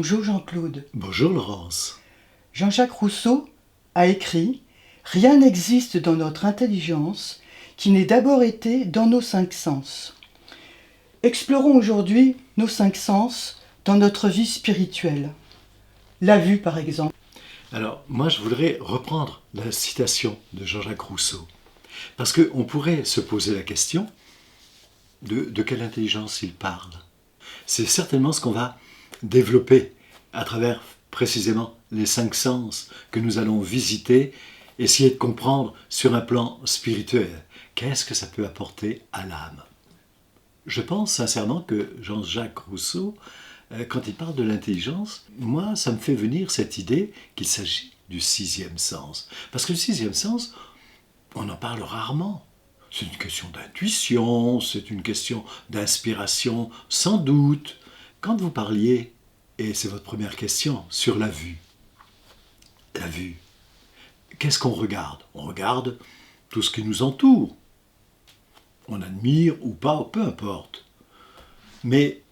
Bonjour Jean-Claude. Bonjour Laurence. Jean-Jacques Rousseau a écrit « Rien n'existe dans notre intelligence qui n'ait d'abord été dans nos cinq sens ». Explorons aujourd'hui nos cinq sens dans notre vie spirituelle. La vue par exemple. Alors moi je voudrais reprendre la citation de Jean-Jacques Rousseau. Parce qu'on pourrait se poser la question de quelle intelligence il parle. C'est certainement ce qu'on va développer à travers précisément les cinq sens que nous allons visiter, essayer de comprendre sur un plan spirituel. Qu'est-ce que ça peut apporter à l'âme? Je pense sincèrement que Jean-Jacques Rousseau, quand il parle de l'intelligence, moi ça me fait venir cette idée qu'il s'agit du sixième sens. Parce que le sixième sens, on en parle rarement. C'est une question d'intuition, c'est une question d'inspiration, sans doute. Quand vous parliez, et c'est votre première question, sur la vue, qu'est-ce qu'on regarde? On regarde tout ce qui nous entoure. On admire ou pas, peu importe. Mais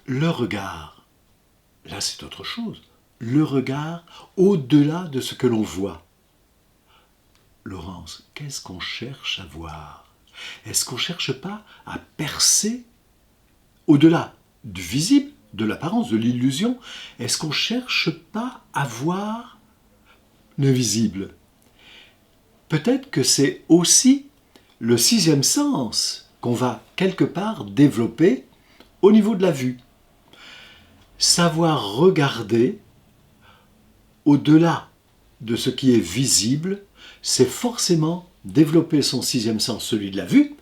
le regard, là c'est autre chose. Le regard au-delà de ce que l'on voit. Laurence, qu'est-ce qu'on cherche à voir? Est-ce qu'on ne cherche pas à percer au-delà du visible, de l'apparence, de l'illusion? Est-ce qu'on ne cherche pas à voir le visible? Peut-être que c'est aussi le sixième sens qu'on va quelque part développer au niveau de la vue. Savoir regarder au-delà de ce qui est visible, c'est forcément développer son sixième sens, celui de la vue,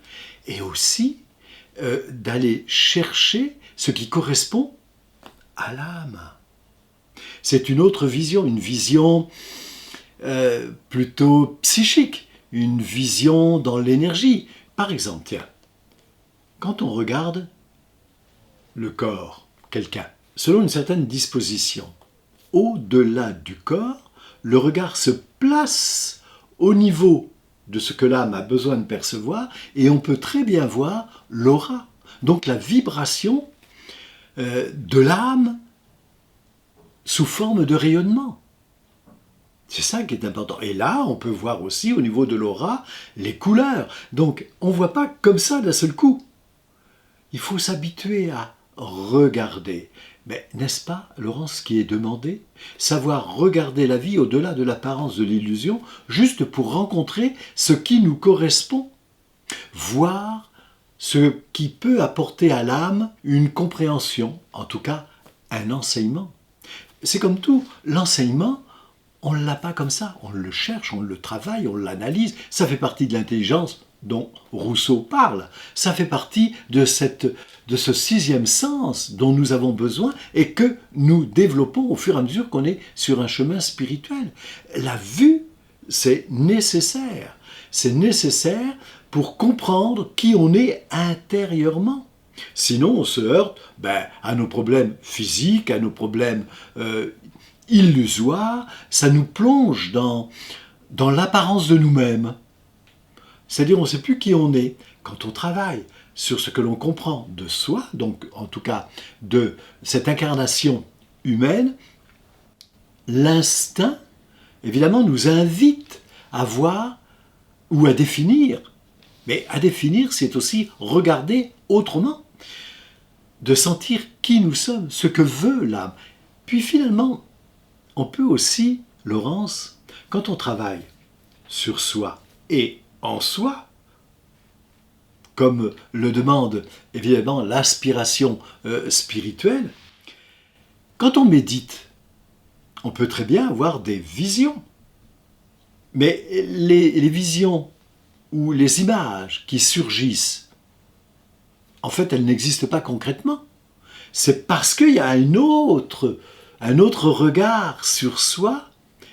et aussi d'aller chercher ce qui correspond à l'âme. C'est une autre vision, une vision plutôt psychique, une vision dans l'énergie. Par exemple, tiens, quand on regarde le corps, quelqu'un, selon une certaine disposition, au-delà du corps, le regard se place au niveau de ce que l'âme a besoin de percevoir, et on peut très bien voir l'aura, donc la vibration de l'âme sous forme de rayonnement. C'est ça qui est important. Et là, on peut voir aussi au niveau de l'aura les couleurs. Donc, on ne voit pas comme ça d'un seul coup. Il faut s'habituer à regarder. Mais n'est-ce pas, Laurence, ce qui est demandé? Savoir regarder la vie au-delà de l'apparence de l'illusion, juste pour rencontrer ce qui nous correspond. Voir ce qui peut apporter à l'âme une compréhension, en tout cas un enseignement. C'est comme tout, l'enseignement, on ne l'a pas comme ça, on le cherche, on le travaille, on l'analyse, ça fait partie de l'intelligence dont Rousseau parle, ça fait partie de ce sixième sens dont nous avons besoin et que nous développons au fur et à mesure qu'on est sur un chemin spirituel. La vue, c'est nécessaire pour comprendre qui on est intérieurement. Sinon, on se heurte à nos problèmes physiques, à nos problèmes illusoires, ça nous plonge dans l'apparence de nous-mêmes. C'est-à-dire, on ne sait plus qui on est. Quand on travaille sur ce que l'on comprend de soi, donc en tout cas de cette incarnation humaine, l'instinct, évidemment, nous invite à voir ou à définir. Mais à définir, c'est aussi regarder autrement, de sentir qui nous sommes, ce que veut l'âme. Puis finalement, on peut aussi, Laurence, quand on travaille sur soi et en soi, comme le demande évidemment l'aspiration spirituelle, quand on médite, on peut très bien avoir des visions. Mais les visions ou les images qui surgissent, en fait, elles n'existent pas concrètement. C'est parce qu'il y a un autre regard sur soi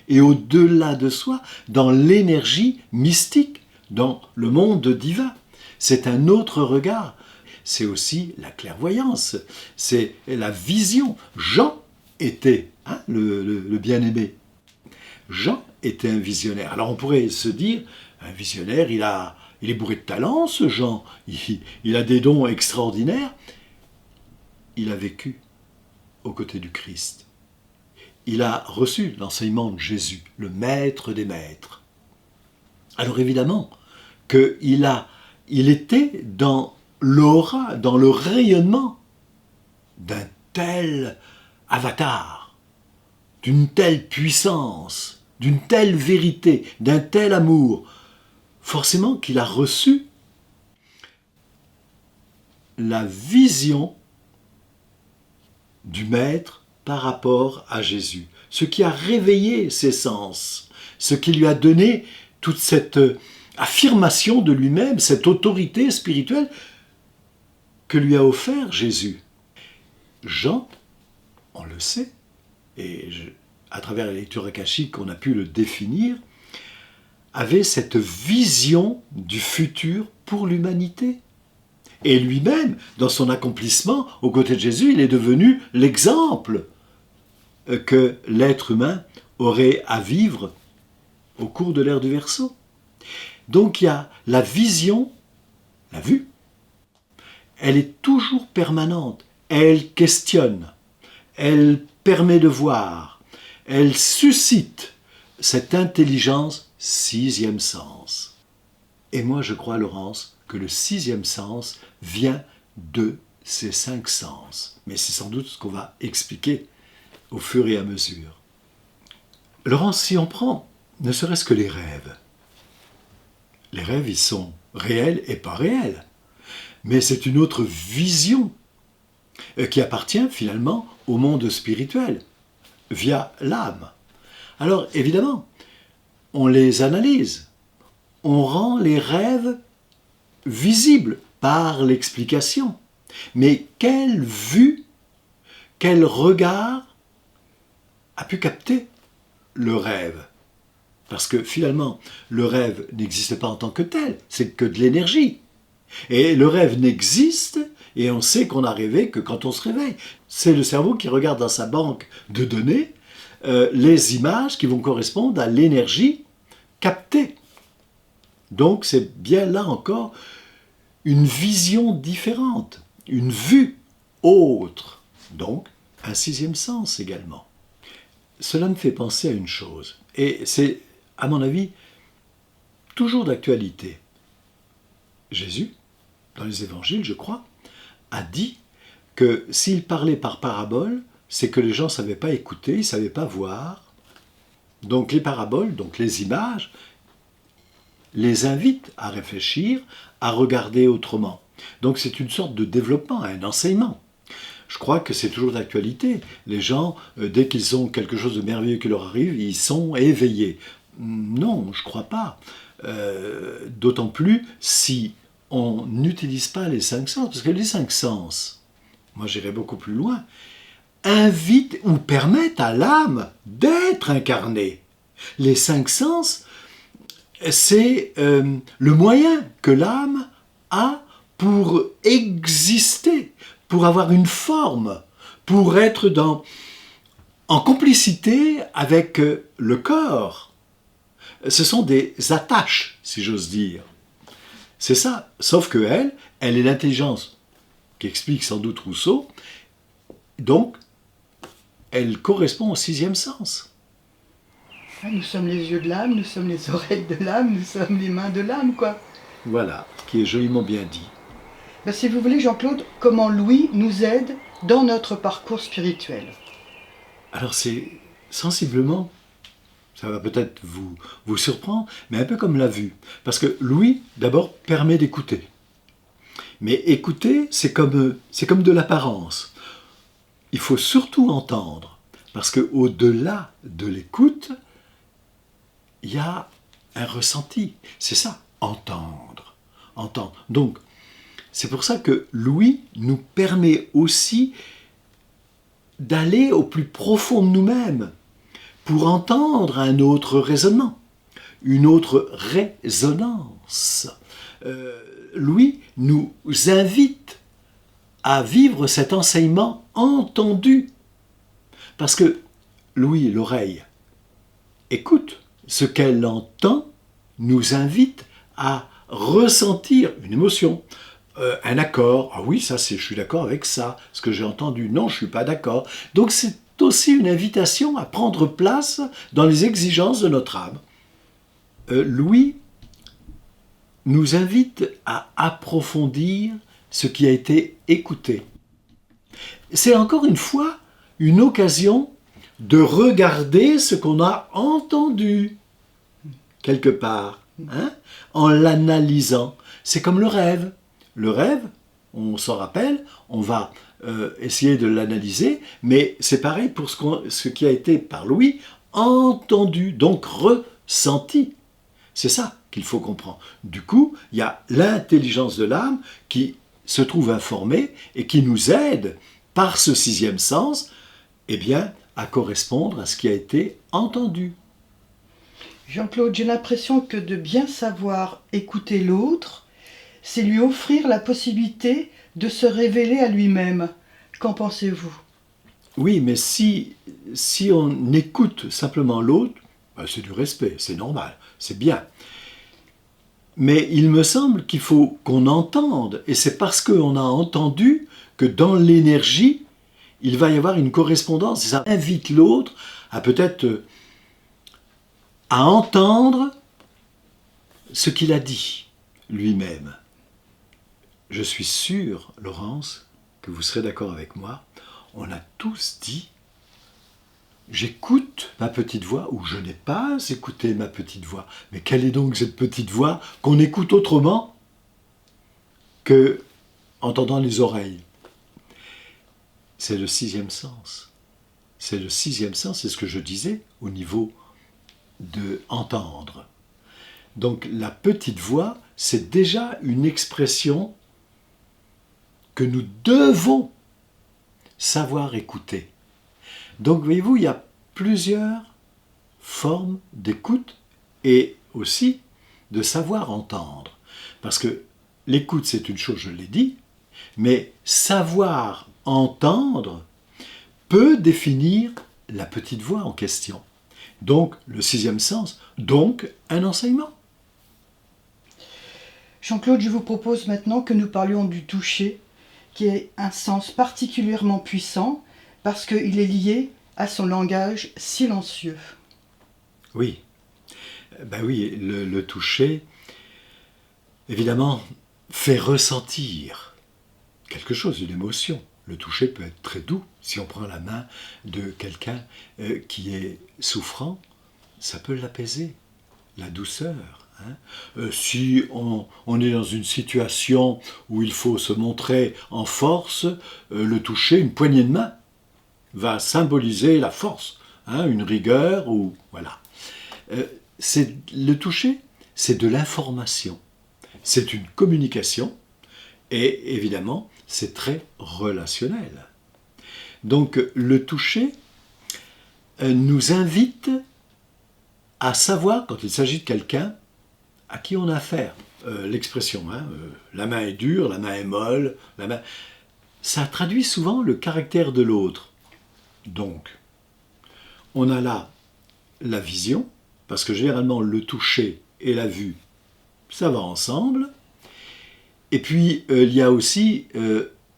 et au-delà de soi, dans l'énergie mystique, dans le monde divin. C'est un autre regard. C'est aussi la clairvoyance, c'est la vision. Jean était le bien-aimé. Jean était un visionnaire. Alors on pourrait se dire, un visionnaire, il est bourré de talent, ce Jean. Il a des dons extraordinaires. Il a vécu aux côtés du Christ. Il a reçu l'enseignement de Jésus, le maître des maîtres. Alors évidemment qu'il était dans l'aura, dans le rayonnement d'un tel avatar, d'une telle puissance, d'une telle vérité, d'un tel amour, forcément qu'il a reçu la vision du Maître par rapport à Jésus, ce qui a réveillé ses sens, ce qui lui a donné toute cette affirmation de lui-même, cette autorité spirituelle que lui a offert Jésus. Jean, on le sait, et à travers la lecture akashique on a pu le définir, avait cette vision du futur pour l'humanité. Et lui-même, dans son accomplissement, aux côtés de Jésus, il est devenu l'exemple que l'être humain aurait à vivre au cours de l'ère du Verseau. Donc il y a la vision, la vue, elle est toujours permanente, elle questionne, elle permet de voir, elle suscite cette intelligence sixième sens. Et moi je crois, Laurence, que le sixième sens vient de ces cinq sens. Mais c'est sans doute ce qu'on va expliquer au fur et à mesure. Laurence, si on prend ne serait-ce que les rêves ils sont réels et pas réels. Mais c'est une autre vision qui appartient finalement au monde spirituel, via l'âme. Alors évidemment, on les analyse, on rend les rêves visibles par l'explication. Mais quelle vue, quel regard a pu capter le rêve ? Parce que finalement, le rêve n'existe pas en tant que tel, c'est que de l'énergie. Et le rêve n'existe, et on sait qu'on a rêvé que quand on se réveille. C'est le cerveau qui regarde dans sa banque de données les images qui vont correspondre à l'énergie captée. Donc c'est bien là encore une vision différente, une vue autre. Donc un sixième sens également. Cela me fait penser à une chose, et c'est, à mon avis, toujours d'actualité. Jésus, dans les évangiles, je crois, a dit que s'il parlait par parabole, c'est que les gens ne savaient pas écouter, ils ne savaient pas voir. Donc les paraboles, donc les images, les invitent à réfléchir, à regarder autrement. Donc c'est une sorte de développement, un enseignement. Je crois que c'est toujours d'actualité. Les gens, dès qu'ils ont quelque chose de merveilleux qui leur arrive, ils sont éveillés. Non, je ne crois pas. D'autant plus si on n'utilise pas les cinq sens. Parce que les cinq sens, moi j'irais beaucoup plus loin, invitent ou permettent à l'âme d'être incarnée. Les cinq sens, c'est le moyen que l'âme a pour exister, pour avoir une forme, pour être en complicité avec le corps. Ce sont des attaches, si j'ose dire. C'est ça, sauf qu'elle est l'intelligence qu'explique sans doute Rousseau, donc elle correspond au sixième sens. Nous sommes les yeux de l'âme, nous sommes les oreilles de l'âme, nous sommes les mains de l'âme, quoi. Voilà, qui est joliment bien dit. Ben, si vous voulez, Jean-Claude, comment Louis nous aide dans notre parcours spirituel? Alors c'est sensiblement, ça va peut-être vous surprendre, mais un peu comme la vue. Parce que Louis, d'abord, permet d'écouter. Mais écouter, c'est comme de l'apparence. Il faut surtout entendre. Parce qu'au-delà de l'écoute, il y a un ressenti. C'est ça, entendre. Donc, c'est pour ça que Louis nous permet aussi d'aller au plus profond de nous-mêmes pour entendre un autre raisonnement, une autre résonance. Louis nous invite à vivre cet enseignement entendu. Parce que Louis, l'oreille, écoute ce qu'elle entend, nous invite à ressentir une émotion, un accord. Ah oui, ça, je suis d'accord avec ça, ce que j'ai entendu. Non, je ne suis pas d'accord. Donc c'est aussi une invitation à prendre place dans les exigences de notre âme. Louis nous invite à approfondir ce qui a été écouté. C'est encore une fois une occasion de regarder ce qu'on a entendu quelque part, hein, en l'analysant. C'est comme le rêve. Le rêve, on s'en rappelle, on va essayer de l'analyser, mais c'est pareil pour ce qui a été par Louis entendu, donc ressenti. C'est ça qu'il faut comprendre. Du coup, il y a l'intelligence de l'âme qui se trouve informée et qui nous aide par ce sixième sens, eh bien, à correspondre à ce qui a été entendu. Jean-Claude, j'ai l'impression que de bien savoir écouter l'autre, c'est lui offrir la possibilité de se révéler à lui-même. Qu'en pensez-vous ? Oui, mais si on écoute simplement l'autre, c'est du respect, c'est normal, c'est bien. Mais il me semble qu'il faut qu'on entende, et c'est parce qu'on a entendu que dans l'énergie, il va y avoir une correspondance, et ça invite l'autre à peut-être à entendre ce qu'il a dit lui-même. Je suis sûr, Laurence, que vous serez d'accord avec moi, on a tous dit « j'écoute ma petite voix » ou « je n'ai pas écouté ma petite voix ». Mais quelle est donc cette petite voix qu'on écoute autrement que en tendant les oreilles? C'est le sixième sens. C'est le sixième sens, c'est ce que je disais au niveau de entendre. Donc la petite voix, c'est déjà une expression que nous devons savoir écouter. Donc voyez-vous, il y a plusieurs formes d'écoute et aussi de savoir entendre. Parce que l'écoute, c'est une chose, je l'ai dit, mais savoir entendre peut définir la petite voix en question. Donc, le sixième sens, donc un enseignement. Jean-Claude, je vous propose maintenant que nous parlions du toucher, qui est un sens particulièrement puissant parce qu'il est lié à son langage silencieux. Oui, ben oui, le toucher, évidemment, fait ressentir quelque chose, une émotion. Le toucher peut être très doux. Si on prend la main de quelqu'un qui est souffrant, ça peut l'apaiser, la douceur. Si on est dans une situation où il faut se montrer en force, le toucher, une poignée de main, va symboliser la force, une rigueur, ou voilà. Le toucher, c'est de l'information, c'est une communication, et évidemment, c'est très relationnel. Donc le toucher nous invite à savoir, quand il s'agit de quelqu'un, à qui on a affaire. L'expression, la main est dure, la main est molle, ça traduit souvent le caractère de l'autre. Donc, on a là la vision, parce que généralement le toucher et la vue, ça va ensemble. Et puis, il y a aussi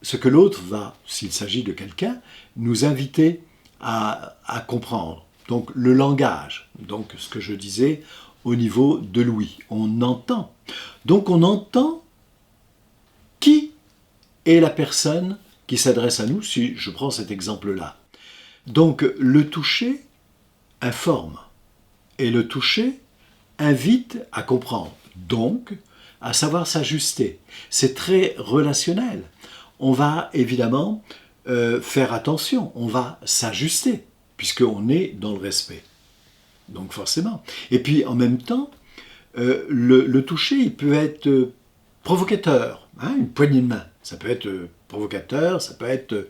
ce que l'autre va, s'il s'agit de quelqu'un, nous inviter à comprendre. Donc, le langage, donc ce que je disais au niveau de l'ouïe, on entend. Donc, on entend qui est la personne qui s'adresse à nous, si je prends cet exemple-là. Donc, le toucher informe, et le toucher invite à comprendre. Donc, à savoir s'ajuster. C'est très relationnel. On va évidemment faire attention, on va s'ajuster, puisqu'on est dans le respect. Donc forcément. Et puis en même temps, le toucher, il peut être provocateur, une poignée de main. Ça peut être provocateur, ça peut être...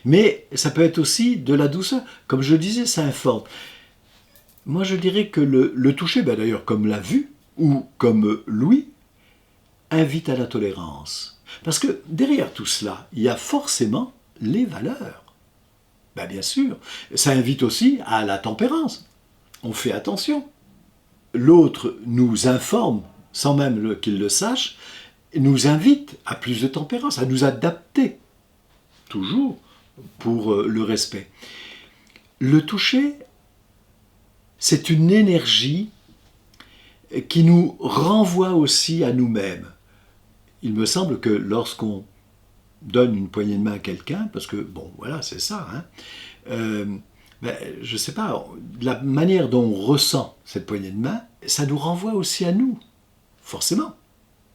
Mais ça peut être aussi de la douceur. Comme je disais, ça informe. Moi, je dirais que le toucher, d'ailleurs, comme la vue, ou comme l'ouïe, invite à la tolérance. Parce que derrière tout cela, il y a forcément les valeurs. Bien sûr, ça invite aussi à la tempérance. On fait attention. L'autre nous informe, sans même qu'il le sache, nous invite à plus de tempérance, à nous adapter, toujours pour le respect. Le toucher, c'est une énergie qui nous renvoie aussi à nous-mêmes. Il me semble que lorsqu'on donne une poignée de main à quelqu'un, parce que, bon, voilà, c'est ça, je ne sais pas, la manière dont on ressent cette poignée de main, ça nous renvoie aussi à nous, forcément,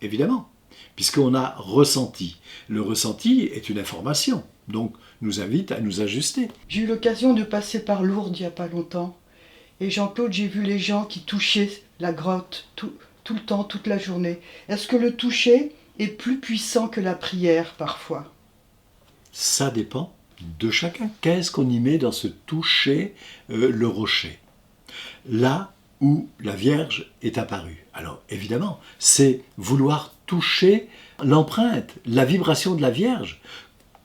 évidemment, puisqu'on a ressenti. Le ressenti est une information, donc nous invite à nous ajuster. J'ai eu l'occasion de passer par Lourdes il n'y a pas longtemps. Et Jean-Claude, j'ai vu les gens qui touchaient la grotte tout le temps, toute la journée. Est-ce que le toucher est plus puissant que la prière parfois? Ça dépend de chacun. Qu'est-ce qu'on y met dans ce toucher le rocher? Là où la Vierge est apparue. Alors évidemment, c'est vouloir toucher l'empreinte, la vibration de la Vierge,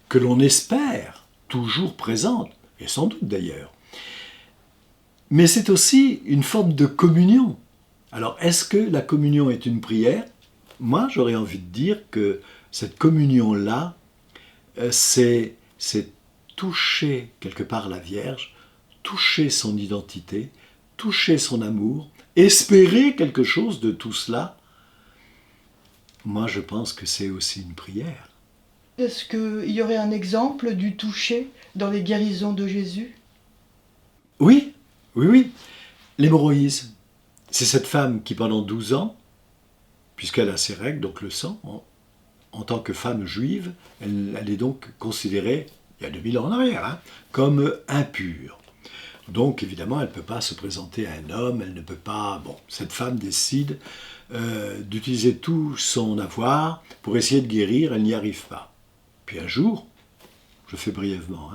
que l'on espère toujours présente, et sans doute d'ailleurs. Mais c'est aussi une forme de communion. Alors, est-ce que la communion est une prière? Moi, j'aurais envie de dire que cette communion-là, c'est toucher quelque part la Vierge, toucher son identité, toucher son amour, espérer quelque chose de tout cela. Moi, je pense que c'est aussi une prière. Est-ce qu'il y aurait un exemple du toucher dans les guérisons de Jésus? Oui. L'hémorroïde, c'est cette femme qui pendant 12 ans, puisqu'elle a ses règles, donc le sang, en tant que femme juive, elle est donc considérée, il y a 2000 ans en arrière, comme impure. Donc évidemment, elle ne peut pas se présenter à un homme, elle ne peut pas... Bon, cette femme décide d'utiliser tout son avoir pour essayer de guérir, elle n'y arrive pas. Puis un jour, je fais brièvement,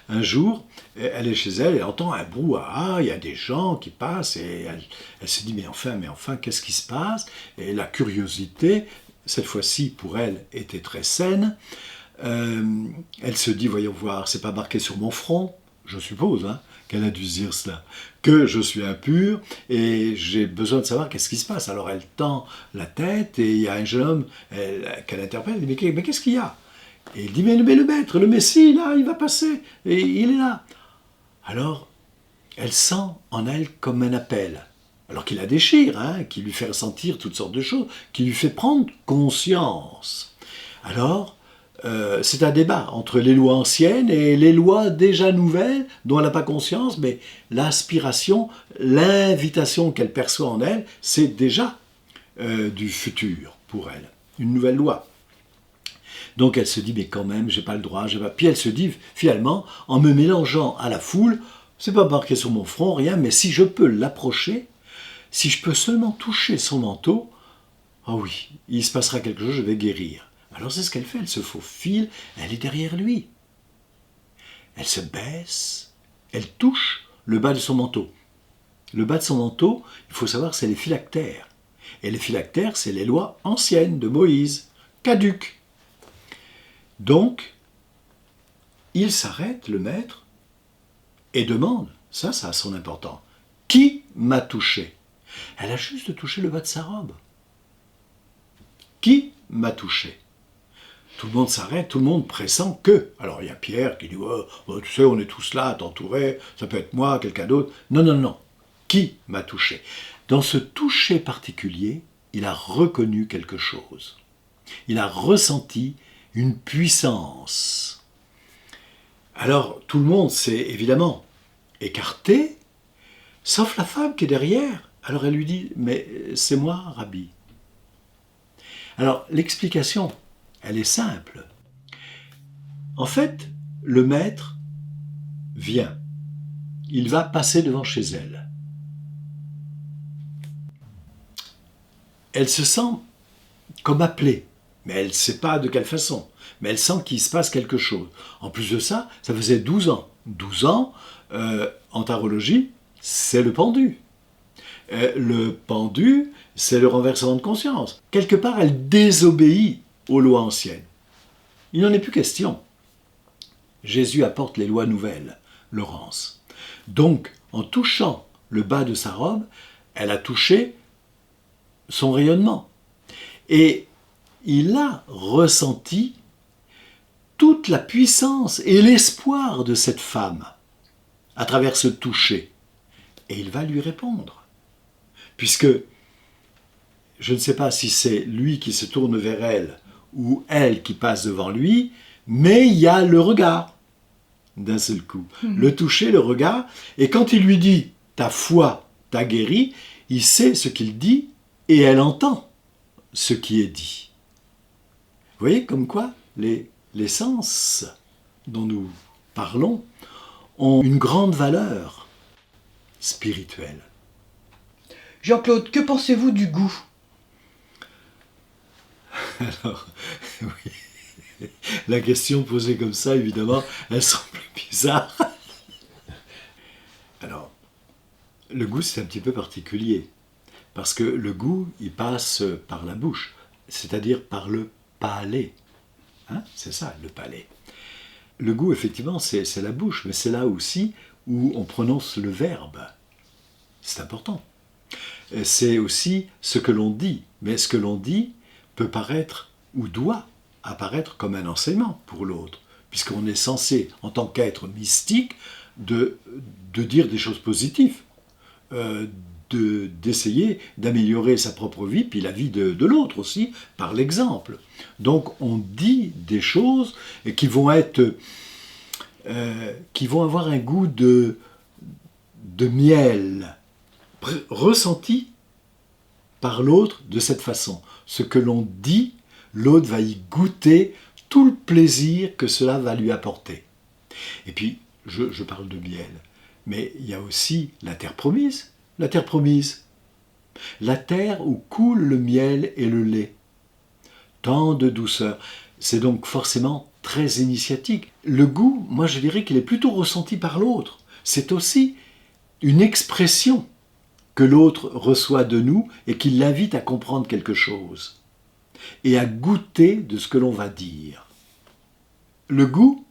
un jour, elle est chez elle, elle entend un brouhaha, il y a des gens qui passent, et elle se dit, mais enfin, qu'est-ce qui se passe? Et la curiosité, cette fois-ci, pour elle, était très saine. Elle se dit, voyons voir, c'est pas marqué sur mon front, je suppose, qu'elle a dû dire cela, que je suis impure, et j'ai besoin de savoir qu'est-ce qui se passe. Alors elle tend la tête, et il y a un jeune homme qu'elle interpelle, elle dit, mais qu'est-ce qu'il y a? Et il dit, mais le maître, le Messie, là, il va passer, et il est là. Alors, elle sent en elle comme un appel, alors qu'il la déchire, qui lui fait ressentir toutes sortes de choses, qui lui fait prendre conscience. Alors, c'est un débat entre les lois anciennes et les lois déjà nouvelles, dont elle n'a pas conscience, mais l'aspiration, l'invitation qu'elle perçoit en elle, c'est déjà du futur pour elle, une nouvelle loi. Donc elle se dit, mais quand même, j'ai pas le droit, j'ai pas... Puis elle se dit, finalement, en me mélangeant à la foule, c'est pas marqué sur mon front, rien, mais si je peux l'approcher, si je peux seulement toucher son manteau, ah oui, il se passera quelque chose, je vais guérir. Alors c'est ce qu'elle fait, elle se faufile, elle est derrière lui. Elle se baisse, elle touche le bas de son manteau. Le bas de son manteau, il faut savoir, c'est les phylactères. Et les phylactères, c'est les lois anciennes de Moïse, caduques. Donc, il s'arrête, le maître, et demande, ça a son importance, qui m'a touché? Elle a juste touché le bas de sa robe. Qui m'a touché? Tout le monde s'arrête, tout le monde pressent que. Alors il y a Pierre qui dit, oh, tu sais, on est tous là, t'entourer, ça peut être moi, quelqu'un d'autre. Non. Qui m'a touché? Dans ce toucher particulier, il a reconnu quelque chose. Il a ressenti une puissance. Alors tout le monde s'est évidemment écarté, sauf la femme qui est derrière. Alors elle lui dit, mais c'est moi, Rabbi. Alors l'explication, elle est simple. En fait, le maître vient. Il va passer devant chez elle. Elle se sent comme appelée, mais elle ne sait pas de quelle façon. Mais elle sent qu'il se passe quelque chose. En plus de ça, ça faisait 12 ans. 12 ans, en tarologie, c'est le pendu. Le pendu, c'est le renversement de conscience. Quelque part, elle désobéit aux lois anciennes. Il n'en est plus question. Jésus apporte les lois nouvelles, Laurence. Donc, en touchant le bas de sa robe, elle a touché son rayonnement. Et il a ressenti toute la puissance et l'espoir de cette femme à travers ce toucher. Et il va lui répondre. Puisque je ne sais pas si c'est lui qui se tourne vers elle ou elle qui passe devant lui, mais il y a le regard d'un seul coup. Le toucher, le regard. Et quand il lui dit « ta foi t'a guéri », il sait ce qu'il dit et elle entend ce qui est dit. Vous voyez comme quoi les sens dont nous parlons ont une grande valeur spirituelle. Jean-Claude, que pensez-vous du goût? Alors, oui, la question posée comme ça, évidemment, elle semble bizarre. Alors, le goût, c'est un petit peu particulier, parce que le goût, il passe par la bouche, c'est-à-dire par le palais. Hein? C'est ça, le palais. Le goût, effectivement, c'est la bouche, mais c'est là aussi où on prononce le verbe. C'est important. C'est aussi ce que l'on dit, mais ce que l'on dit peut paraître ou doit apparaître comme un enseignement pour l'autre, puisqu'on est censé, en tant qu'être mystique, de dire des choses positives, d'essayer d'améliorer sa propre vie, puis la vie de l'autre aussi, par l'exemple. Donc on dit des choses qui vont être, qui vont avoir un goût de miel, ressenti par l'autre de cette façon. Ce que l'on dit, l'autre va y goûter tout le plaisir que cela va lui apporter. Et puis, je parle de miel, mais il y a aussi la terre promise. La terre promise. La terre où coule le miel et le lait. Tant de douceur. C'est donc forcément très initiatique. Le goût, moi je dirais qu'il est plutôt ressenti par l'autre. C'est aussi une expression que l'autre reçoit de nous et qui l'invite à comprendre quelque chose et à goûter de ce que l'on va dire. Le goût,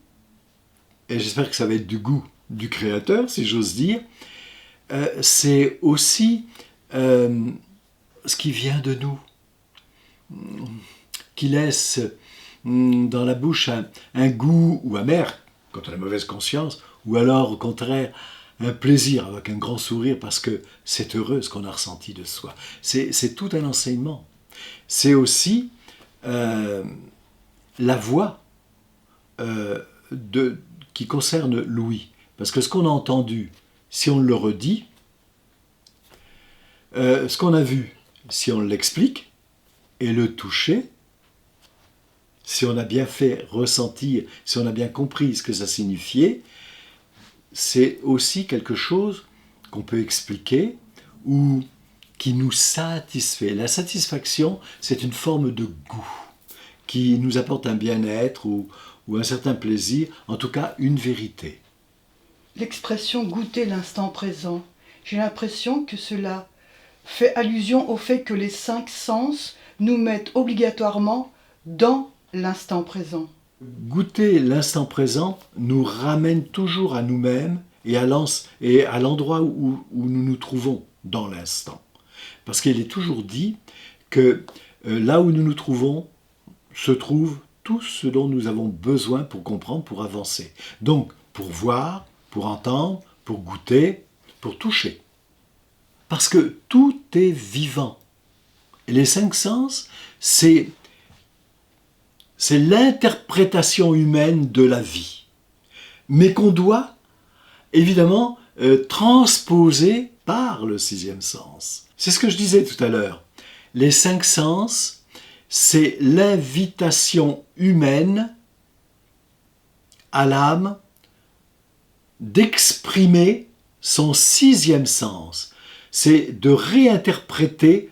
et j'espère que ça va être du goût du créateur, si j'ose dire, c'est aussi ce qui vient de nous, qui laisse dans la bouche un goût ou amer, quand on a mauvaise conscience, ou alors au contraire un plaisir avec un grand sourire parce que c'est heureux ce qu'on a ressenti de soi. C'est tout un enseignement. C'est aussi la voix qui concerne l'ouïe. Parce que ce qu'on a entendu, si on le redit, ce qu'on a vu, si on l'explique, et le toucher, si on a bien fait ressentir, si on a bien compris ce que ça signifiait, c'est aussi quelque chose qu'on peut expliquer ou qui nous satisfait. La satisfaction, c'est une forme de goût qui nous apporte un bien-être ou un certain plaisir, en tout cas une vérité. L'expression « goûter l'instant présent », j'ai l'impression que cela fait allusion au fait que les 5 sens nous mettent obligatoirement dans l'instant présent. Goûter l'instant présent nous ramène toujours à nous-mêmes et à l'endroit où nous nous trouvons dans l'instant. Parce qu'il est toujours dit que là où nous nous trouvons se trouve tout ce dont nous avons besoin pour comprendre, pour avancer. Donc, pour voir, pour entendre, pour goûter, pour toucher. Parce que tout est vivant. Et les 5 sens, c'est l'interprétation humaine de la vie. Mais qu'on doit, évidemment, transposer par le 6e sens. C'est ce que je disais tout à l'heure. Les 5 sens, c'est l'invitation humaine à l'âme d'exprimer son 6e sens. C'est de réinterpréter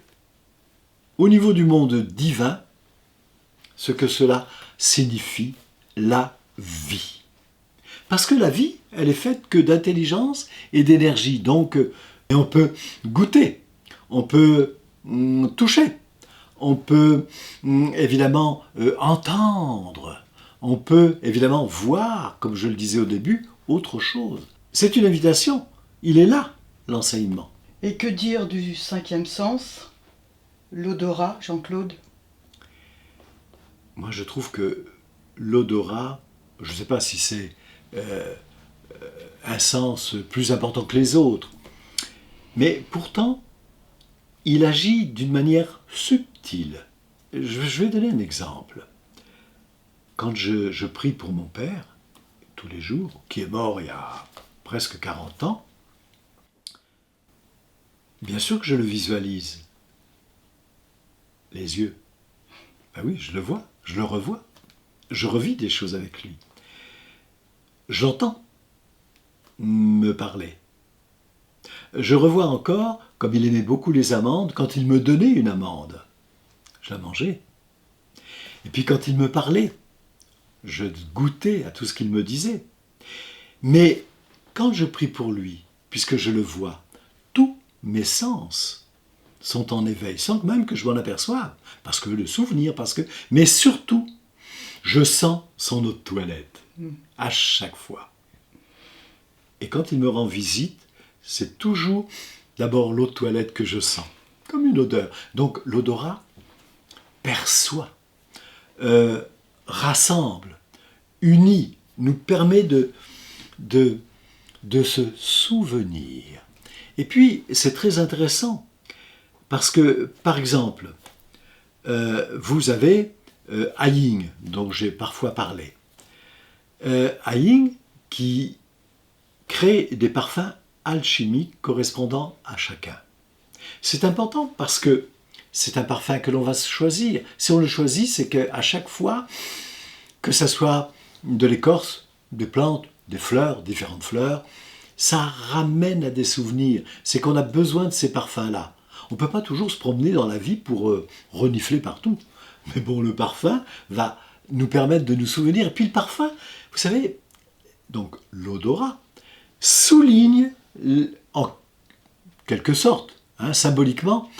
au niveau du monde divin ce que cela signifie, la vie. Parce que la vie, elle est faite que d'intelligence et d'énergie. Donc, on peut goûter, on peut toucher, on peut évidemment entendre, on peut évidemment voir, comme je le disais au début, autre chose. C'est une invitation, il est là, l'enseignement. Et que dire du 5e sens, l'odorat, Jean-Claude? moi je trouve que l'odorat, je ne sais pas si c'est un sens plus important que les autres, mais pourtant, il agit d'une manière subtile. Je vais donner un exemple. Quand je prie pour mon père, tous les jours, qui est mort il y a presque 40 ans, bien sûr que je le visualise. Les yeux. Ben oui, je le vois, je le revois. Je revis des choses avec lui. J'entends me parler. Je revois encore, comme il aimait beaucoup les amandes, quand il me donnait une amande. Je la mangeais. Et puis quand il me parlait, je goûtais à tout ce qu'il me disait. Mais quand je prie pour lui, puisque je le vois, tous mes sens sont en éveil, sans même que je m'en aperçoive. Parce que le souvenir, mais surtout, je sens son eau de toilette, à chaque fois. Et quand il me rend visite, c'est toujours d'abord l'eau de toilette que je sens, comme une odeur. Donc l'odorat perçoit, rassemble, unit, nous permet de se souvenir. Et puis, c'est très intéressant, parce que, par exemple, vous avez Aying, dont j'ai parfois parlé. Aying qui crée des parfums alchimiques correspondant à chacun. C'est important parce que c'est un parfum que l'on va choisir. Si on le choisit, c'est qu'à chaque fois, que ça soit de l'écorce, des plantes, des fleurs, différentes fleurs, ça ramène à des souvenirs. C'est qu'on a besoin de ces parfums-là. On ne peut pas toujours se promener dans la vie pour renifler partout. Mais bon, le parfum va nous permettre de nous souvenir. Et puis le parfum, vous savez, donc l'odorat, souligne en quelque sorte, symboliquement,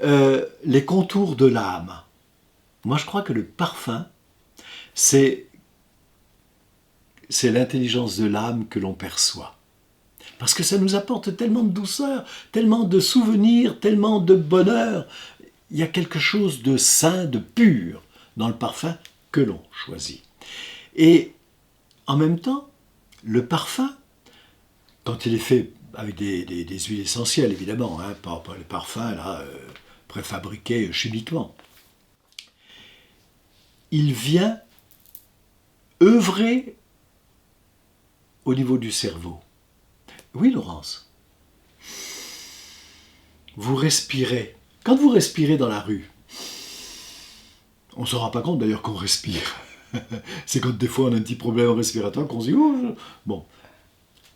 les contours de l'âme. Moi, je crois que le parfum, c'est l'intelligence de l'âme que l'on perçoit. Parce que ça nous apporte tellement de douceur, tellement de souvenirs, tellement de bonheur. Il y a quelque chose de sain, de pur dans le parfum que l'on choisit. Et en même temps, le parfum, quand il est fait avec des huiles essentielles, évidemment, pas les parfums là, préfabriqués chimiquement, il vient œuvrer au niveau du cerveau. Oui, Laurence. Vous respirez. Quand vous respirez dans la rue, on ne se rend pas compte d'ailleurs qu'on respire. C'est quand des fois on a un petit problème respiratoire qu'on se dit « oh, bon ».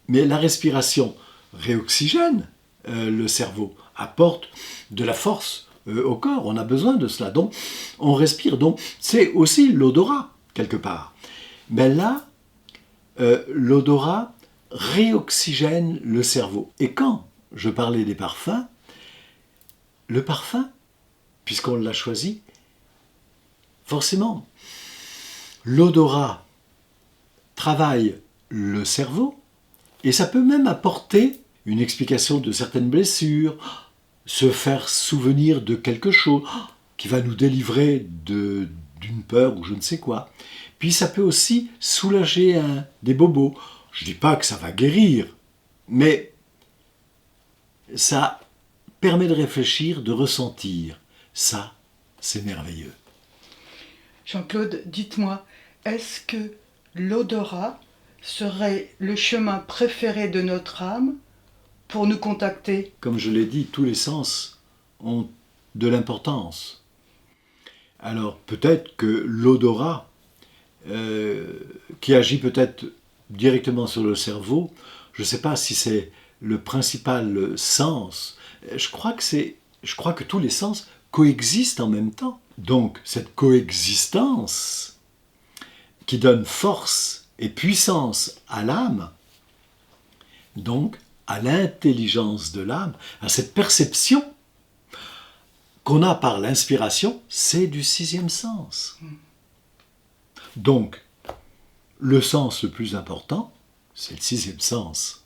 Mais la respiration réoxygène le cerveau, apporte de la force au corps. On a besoin de cela. Donc, on respire. Donc, c'est aussi l'odorat, quelque part. Mais là, l'odorat réoxygène le cerveau. Et quand je parlais des parfums, le parfum, puisqu'on l'a choisi, forcément, l'odorat travaille le cerveau et ça peut même apporter une explication de certaines blessures, se faire souvenir de quelque chose qui va nous délivrer d'une peur ou je ne sais quoi. Puis ça peut aussi soulager des bobos. Je ne dis pas que ça va guérir, mais ça permet de réfléchir, de ressentir. Ça, c'est merveilleux. Jean-Claude, dites-moi, est-ce que l'odorat serait le chemin préféré de notre âme pour nous contacter? Comme je l'ai dit, tous les sens ont de l'importance. Alors peut-être que l'odorat, qui agit peut-être directement sur le cerveau, je ne sais pas si c'est le principal sens. Je crois que tous les sens coexistent en même temps. Donc cette coexistence qui donne force et puissance à l'âme, donc à l'intelligence de l'âme, à cette perception qu'on a par l'inspiration, c'est du sixième sens. Donc, le sens le plus important, c'est le sixième sens.